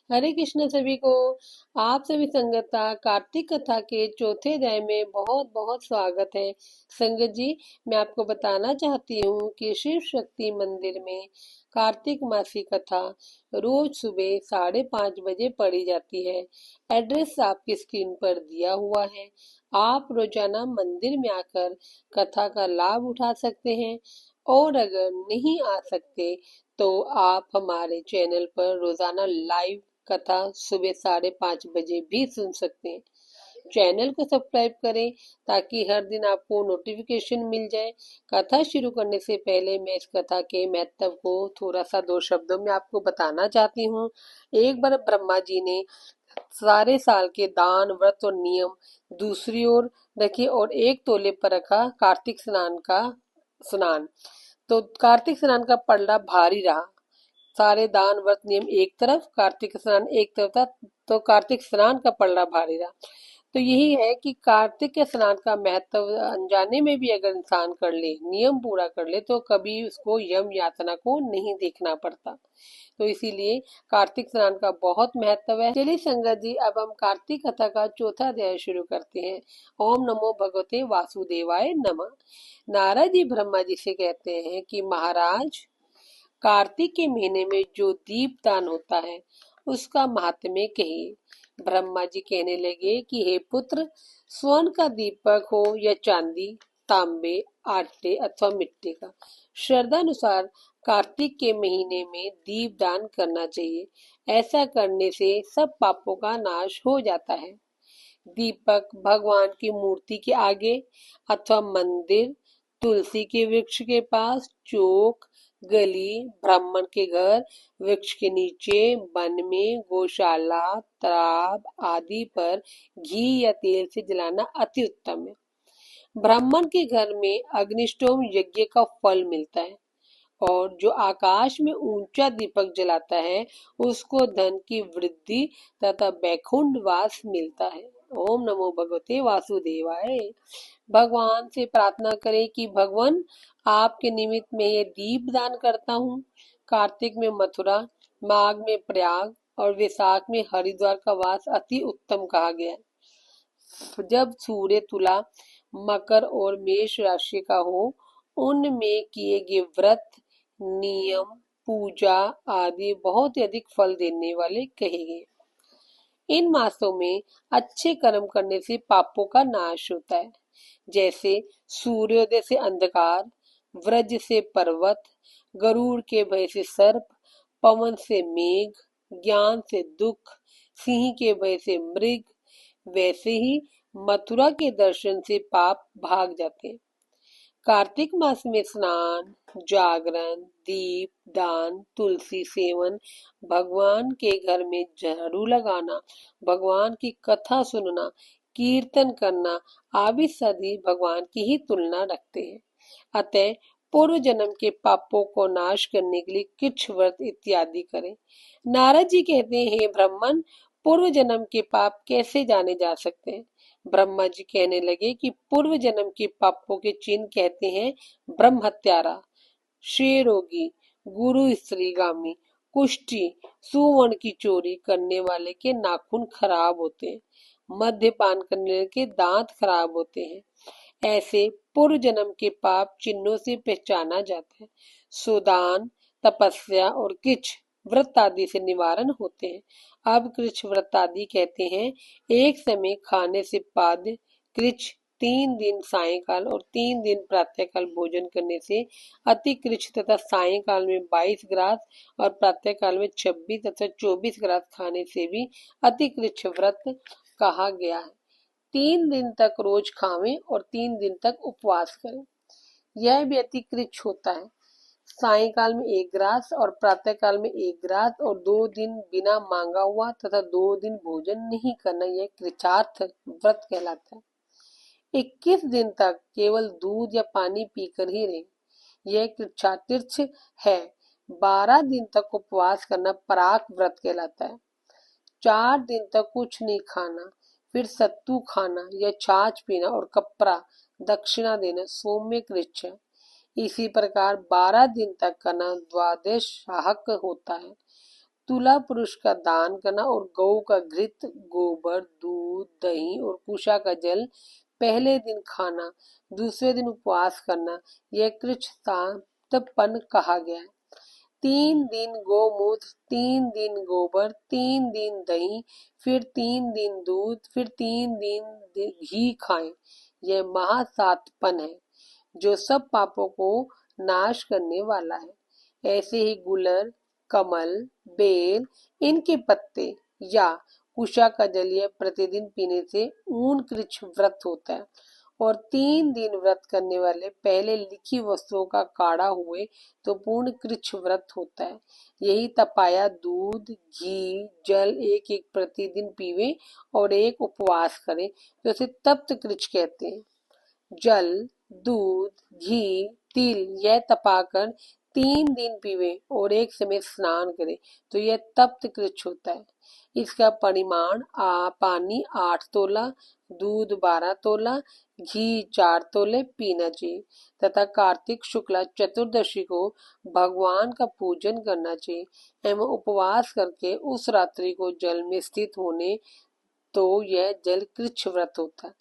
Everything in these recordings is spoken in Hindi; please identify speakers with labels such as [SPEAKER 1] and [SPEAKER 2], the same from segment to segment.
[SPEAKER 1] हरे कृष्ण सभी को। आप सभी संगता कार्तिक कथा के चौथे अध्याय में बहुत बहुत स्वागत है। संगत जी, मैं आपको बताना चाहती हूँ कि शिव शक्ति मंदिर में कार्तिक मासी कथा रोज सुबह 5:30 बजे पढ़ी जाती है। एड्रेस आपकी स्क्रीन पर दिया हुआ है। आप रोजाना मंदिर में आकर कथा का लाभ उठा सकते हैं, और अगर नहीं आ सकते तो आप हमारे चैनल पर रोजाना लाइव कथा सुबह 5:30 बजे भी सुन सकते हैं। चैनल को सब्सक्राइब करें ताकि हर दिन आपको नोटिफिकेशन मिल जाए। कथा शुरू करने से पहले मैं इस कथा के महत्व को थोड़ा सा 2 शब्दों में आपको बताना चाहती हूँ। एक बार ब्रह्मा जी ने सारे साल के दान व्रत और नियम दूसरी ओर रखे और एक तोले पर रखा कार्तिक स्नान। तो कार्तिक स्नान का पलड़ा भारी रहा। सारे दान व्रत नियम एक तरफ, कार्तिक स्नान एक तरफ था। तो कार्तिक स्नान का पलड़ा भारी रहा। तो यही है कि कार्तिक के स्नान का महत्व अनजाने में भी अगर इंसान कर ले, नियम पूरा कर ले, तो कभी उसको यम यातना को नहीं देखना पड़ता। तो इसीलिए कार्तिक स्नान का बहुत महत्व है। चलिए संगत जी, अब हम कार्तिक कथा का चौथा अध्याय शुरू करते हैं। ओम नमो भगवते वासुदेवाय नमः। नारद जी ब्रह्मा जी से कहते हैं कि महाराज, कार्तिक के महीने में जो दीपदान होता है उसका महात्म्य कहिए। ब्रह्मा जी कहने लगे कि हे पुत्र, स्वर्ण का दीपक हो या चांदी, तांबे, आटे अथवा मिट्टी का, श्रद्धा अनुसार कार्तिक के महीने में दीपदान करना चाहिए। ऐसा करने से सब पापों का नाश हो जाता है। दीपक भगवान की मूर्ति के आगे अथवा मंदिर, तुलसी के वृक्ष के पास, चौक, गली, ब्राह्मण के घर, वृक्ष के नीचे, वन में, गौशाला, तालाब आदि पर घी या तेल से जलाना अति उत्तम है। ब्राह्मण के घर में अग्निष्टोम यज्ञ का फल मिलता है, और जो आकाश में ऊंचा दीपक जलाता है उसको धन की वृद्धि तथा बैकुंठ वास मिलता है। ओम नमो भगवते वासुदेवाय। भगवान से प्रार्थना करें कि भगवान, आपके निमित्त में ये दीप दान करता हूँ। कार्तिक में मथुरा, माघ में प्रयाग और वैशाख में हरिद्वार का वास अति उत्तम कहा गया है। जब सूर्य तुला, मकर और मेष राशि का हो, उनमें किए गए व्रत, नियम, पूजा आदि बहुत ही अधिक फल देने वाले कहे गए। इन मासों में अच्छे कर्म करने से पापों का नाश होता है, जैसे सूर्योदय से अंधकार, व्रज से पर्वत, गरुड़ के भय से सर्प, पवन से मेघ, ज्ञान से दुख, सिंह के भय से मृग। वैसे ही मथुरा के दर्शन से पाप भाग जाते हैं। कार्तिक मास में स्नान, जागरण, दीप दान, तुलसी सेवन, भगवान के घर में झाड़ू लगाना, भगवान की कथा सुनना, कीर्तन करना आदि सभी भगवान की ही तुलना रखते हैं। अतः पूर्व जन्म के पापों को नाश करने के लिए कुछ व्रत इत्यादि करें। नारद जी कहते हैं, हे ब्राह्मण, पूर्व जन्म के पाप कैसे जाने जा सकते हैं? ब्रह्मा जी कहने लगे कि पूर्व जन्म के पापों के चिन्ह कहते हैं ब्रह्म हत्यारा, श्रेय गुरु स्त्रीगामी, कुष्ठी, सुवर्ण की चोरी करने वाले के नाखून खराब होते हैं, मद्यपान करने वाले के दांत खराब होते हैं। ऐसे पूर्व जन्म के पाप चिन्हों से पहचाना जाता है। सुदान, तपस्या और किच व्रत आदि से निवारण होते हैं। अब कृछ व्रत आदि कहते हैं, एक समय खाने से बाद कृछ 3 दिन सायंकाल और 3 दिन प्रातःकाल भोजन करने से, अति कृछ तथा सायंकाल में 22 ग्रास और प्रातःकाल में 26 तथा 24 ग्रास खाने से भी अति कृछ व्रत कहा गया है। 3 दिन तक रोज खावें और 3 दिन तक उपवास करें। यह भी अति कृछ होता है। सायंकाल में 1 ग्रास और प्रातःकाल में 1 ग्रास और 2 दिन बिना मांगा हुआ तथा 2 दिन भोजन नहीं करना, यह कृच्छार्थ व्रत कहलाता है। 21 दिन तक केवल दूध या पानी पीकर ही रहें, यह कृच्छातीर्थ है। 12 दिन तक उपवास करना पराग व्रत कहलाता है। 4 दिन तक कुछ नहीं खाना, फिर सत्तू खाना या छाछ पीना और कपड़ा दक्षिणा देना सौम्य कृच्छ है। इसी प्रकार 12 दिन तक करना द्वादश शाहक होता है। तुला पुरुष का दान करना और गौ का घृत, गोबर, दूध, दही और कुशा का जल पहले दिन खाना, दूसरे दिन उपवास करना, यह कृच्छ्राप्तपन कहा गया है। 3 दिन गोमूत्र, 3 दिन गोबर, 3 दिन दही, फिर 3 दिन दूध, फिर 3 दिन घी खाएं। यह महासातपन है जो सब पापों को नाश करने वाला है। ऐसे ही गुलर, कमल, बेल, इनके पत्ते या कुशा का जल यह प्रतिदिन पीने से ऊन कृच्छ व्रत होता है। और 3 दिन व्रत करने वाले पहले लिखी वस्तुओं का काढ़ा हुए तो पूर्ण कृच्छ व्रत होता है। यही तपाया दूध, घी, जल एक एक प्रतिदिन पीवे और एक उपवास करें तो इसे तप्त कृच्छ कहते हैं। जल, दूध, घी, तिल यह तपाकर 3 दिन पीवे और एक समय स्नान करे तो यह तप्त कृच्छ होता है। इसका परिमाण पानी 8 तोला, दूध 12 तोला, घी 4 तोले पीना चाहिए तथा कार्तिक शुक्ला चतुर्दशी को भगवान का पूजन करना चाहिए एवं उपवास करके उस रात्रि को जल में स्थित होने तो यह जल कृच्छ व्रत होता है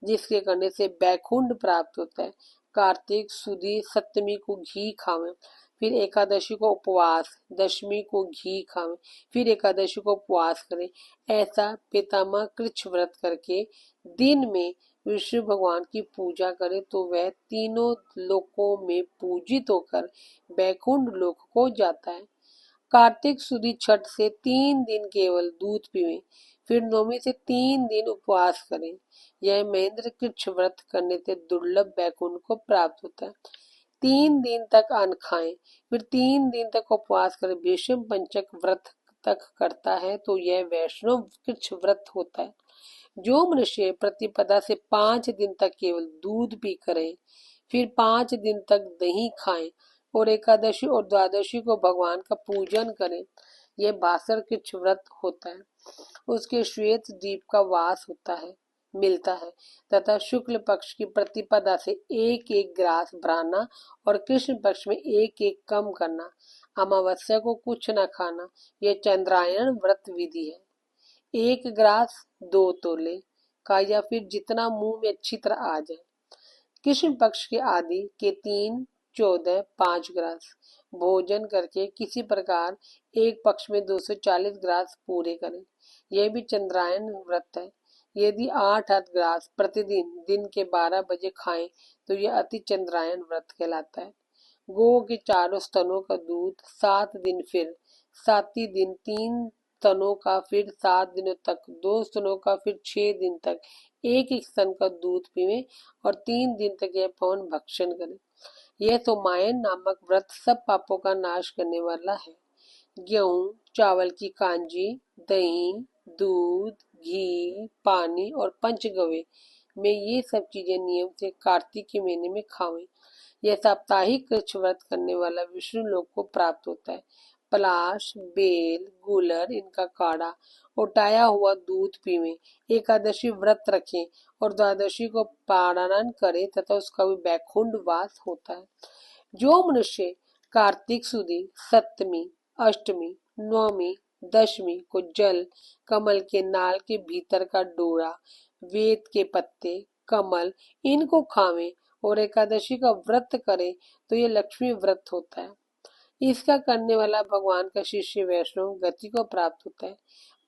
[SPEAKER 1] जिसके करने से बैकुंठ प्राप्त होता है। कार्तिक सुदी सप्तमी को घी खावें, फिर एकादशी को उपवास, दशमी को घी खावें, फिर एकादशी को उपवास करें। ऐसा पितामह कृच्छ व्रत करके दिन में विष्णु भगवान की पूजा करे तो वह तीनों लोकों में पूजित होकर बैकुंठ लोक को जाता है। कार्तिक सुदी छठ से 3 दिन केवल दूध पीवें, फिर नौमी से 3 दिन उपवास करें। यह महेंद्र कृच्छ व्रत करने से दुर्लभ बैकुंठ को प्राप्त होता है। 3 दिन तक अन्न खाएं, फिर 3 दिन तक उपवास करें। भीष्म पंचक व्रत तक करता है तो यह वैष्णव कृच्छ व्रत होता है। जो मनुष्य प्रतिपदा से 5 दिन तक केवल दूध पी करें, फिर 5 दिन तक दही खाएं और एकादशी और द्वादशी को भगवान का पूजन करें, यह बासर कृच्छ व्रत होता है। उसके श्वेत द्वीप का वास होता है मिलता है तथा शुक्ल पक्ष की प्रतिपदा से एक एक ग्रास भराना और कृष्ण पक्ष में एक एक कम करना। अमावस्या को कुछ न खाना, यह चंद्रायण व्रत विधि है। 1 ग्रास 2 तोले का या फिर जितना मुंह में अच्छी तरह आ जाए। कृष्ण पक्ष के आदि के 3, 14, 5 ग्रास भोजन करके किसी प्रकार एक पक्ष में 240 ग्रास पूरे करें। यह भी चंद्रायन व्रत है। यदि 8-8 ग्रास प्रतिदिन दिन के 12 बजे खाएं तो यह अति चंद्रायन व्रत कहलाता है। गौ के चारों स्तनों का दूध 7 दिन, फिर 7 दिन 3 स्तनों का, फिर 7 दिनों तक 2 स्तनों का, फिर 6 दिन तक एक एक स्तन का दूध पीवें और 3 दिन तक यह पौन भक्षण करें। यह सोमायन नामक व्रत सब पापों का नाश करने वाला है। गेहूं, चावल की कांजी, दही, दूध, घी, पानी और पंचगव्य में ये सब चीजें नियम से कार्तिक के महीने में खावें। यह साप्ताहिक कृच्छ व्रत करने वाला विष्णु लोक को प्राप्त होता है। पलाश, बेल, गुलर इनका काढ़ा, उटाया हुआ दूध पीवें, एकादशी व्रत रखें और द्वादशी को पारायण करें तथा उसका भी बैकुंठ वास होता है। जो मनुष्य कार्तिक सुदी सप्तमी, अष्टमी, नवमी, दशमी को जल, कमल के नाल के भीतर का डोरा, वेद के पत्ते, कमल इनको खावें और एकादशी का व्रत करे तो ये लक्ष्मी व्रत होता है। इसका करने वाला भगवान का शिष्य वैष्णव गति को प्राप्त होता है।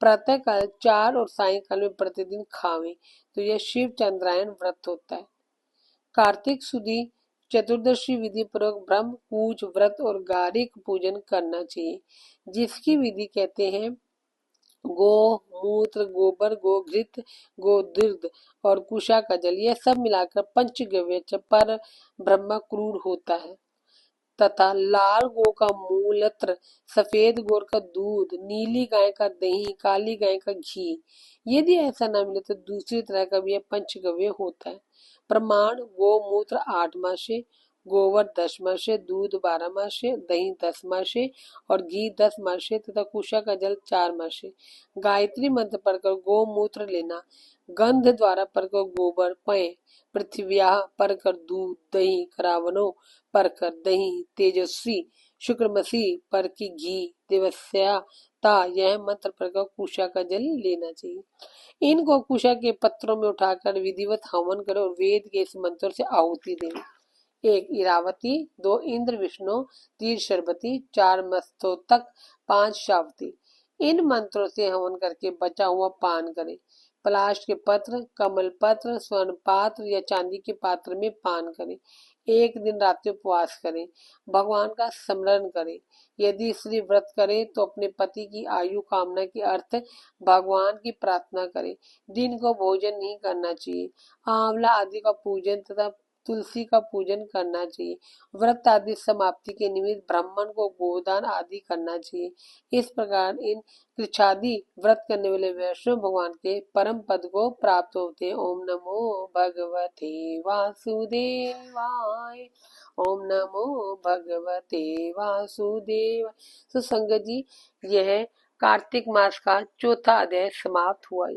[SPEAKER 1] प्रातः काल 4 और सायंकाल में प्रतिदिन खावें तो यह शिव चंद्रायन व्रत होता है। कार्तिक सुदी चतुर्दशी विधि पूर्वक ब्रह्म पूज व्रत और गारिक पूजन करना चाहिए, जिसकी विधि कहते हैं गो मूत्र, गोबर, गोघृत, गोदुग्ध और कुशा का जल यह सब मिलाकर पंचगव्य पर ब्रह्म क्रूर होता है तथा लाल गो का मूलत्र, सफेद गोर का दूध, नीली गाय का दही, काली गाय का घी। यदि ऐसा न मिले तो दूसरी तरह का भी यह पंचगव्य होता है। प्रमाण गोमूत्र 8 मासे, गोबर 10 मासे, दूध 12 मासे, दही 10 मासे और घी 10 मासे तथा कुशा का जल 4 मासे। गायत्री मंत्र पढ़कर गोमूत्र लेना, गंध द्वारा पढ़कर गोबर पय, पृथ्व्या पढ़कर दूध, दही, करावनो परकर दही, तेजस्वी शुक्रमसी पर की घी, देवस्या तथा यह मंत्र प्रयोग कुशा का जल लेना चाहिए। इनको कुशा के पत्रों में उठाकर विधिवत हवन करो और वेद के इस मंत्र से आहुति दें। 1 इरावती, 2 इंद्र विष्णु, 3 शर्बती, 4 मस्तोतक, 5 शावती। इन मंत्रों से हवन करके बचा हुआ पान करें। पलाश के पत्र, कमल पत्र, स्वर्ण पात्र या चांदी के पात्र में पान करें। 1 दिन रात्रि उपवास करें। भगवान का स्मरण करें। यदि स्त्री व्रत करे तो अपने पति की आयु कामना के अर्थ भगवान की प्रार्थना करें। दिन को भोजन नहीं करना चाहिए। आंवला आदि का पूजन तथा तुलसी का पूजन करना चाहिए। व्रत आदि समाप्ति के निमित्त ब्राह्मण को गोदान आदि करना चाहिए। इस प्रकार इन कृच्छादि व्रत करने वाले वैष्णव भगवान के परम पद को प्राप्त होते हैं। ओम नमो भगवते वासुदेवाय। ओम नमो भगवते वासुदेवाय। तो संगत जी, यह कार्तिक मास का चौथा अध्याय समाप्त हुआ।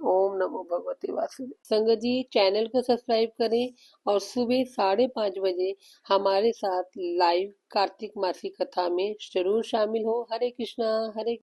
[SPEAKER 1] ओम नमो भगवते वासुदेव। संगत जी, चैनल को सब्सक्राइब करें और सुबह 5:30 बजे हमारे साथ लाइव कार्तिक मासी कथा में जरूर शामिल हो। हरे कृष्णा। हरे